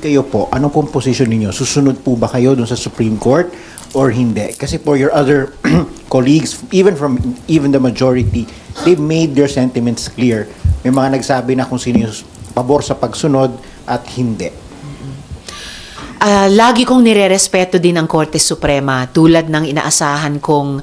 kayo po, anong pong position ninyo? Susunod po ba kayo dun sa Supreme Court or hindi? Kasi for your other colleagues, even the majority, they've made their sentiments clear. May mga nagsabi na kung sino yung pabor sa pagsunod at hindi. Lagi kong nirerespeto din ang Korte Suprema tulad ng inaasahan kong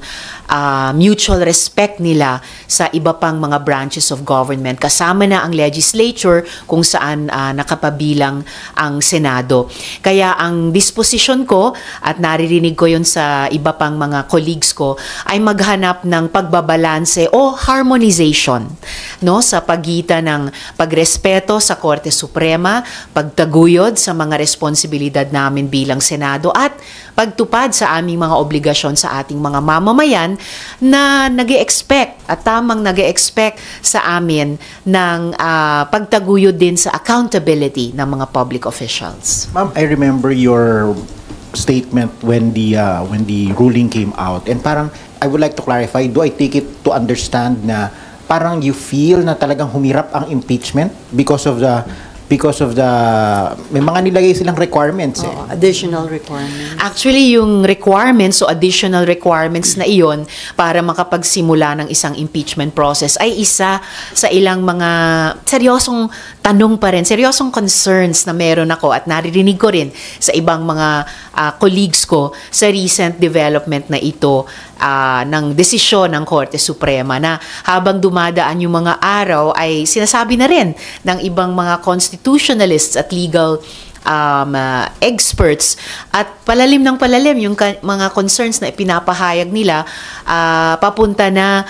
mutual respect nila sa iba pang mga branches of government. Kasama na ang legislature kung saan nakapabilang ang Senado. Kaya ang disposition ko, at naririnig ko yun sa iba pang mga colleagues ko, ay maghanap ng pagbabalanse o harmonization, no, sa pagitan ng pagrespeto sa Korte Suprema, pagtaguyod sa mga responsibilidad namin bilang Senado, at pagtupad sa aming mga obligasyon sa ating mga mamamayan na nag-e-expect at tamang nag-e-expect sa amin ng pagtaguyod din sa accountability ng mga public officials. Ma'am, I remember your statement when the ruling came out, and parang I would like to clarify, do I take it to understand na parang you feel na talagang humirap ang impeachment because of the may mga nilagay silang requirements additional requirements. Actually, yung requirements o additional requirements na iyon para makapagsimula ng isang impeachment process ay isa sa ilang mga seryosong tanong pa rin, seryosong concerns na meron ako at naririnig ko rin sa ibang mga colleagues ko sa recent development na ito ng desisyon ng Korte Suprema, na habang dumadaan yung mga araw ay sinasabi na rin ng ibang mga constitutionalists at legal experts, at palalim ng palalim yung mga concerns na ipinapahayag nila papunta na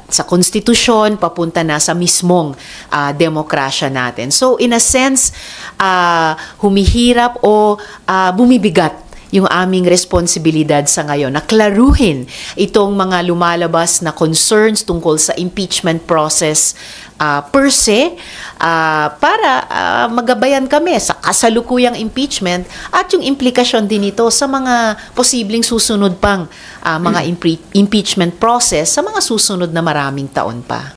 sa konstitusyon, papunta na sa mismong demokrasya natin. So in a sense, humihirap o bumibigat yung aming responsibilidad sa ngayon na klaruhin itong mga lumalabas na concerns tungkol sa impeachment process per se, para magabayan kami sa kasalukuyang impeachment at yung implikasyon din ito sa mga posibleng susunod pang mga impeachment process sa mga susunod na maraming taon pa.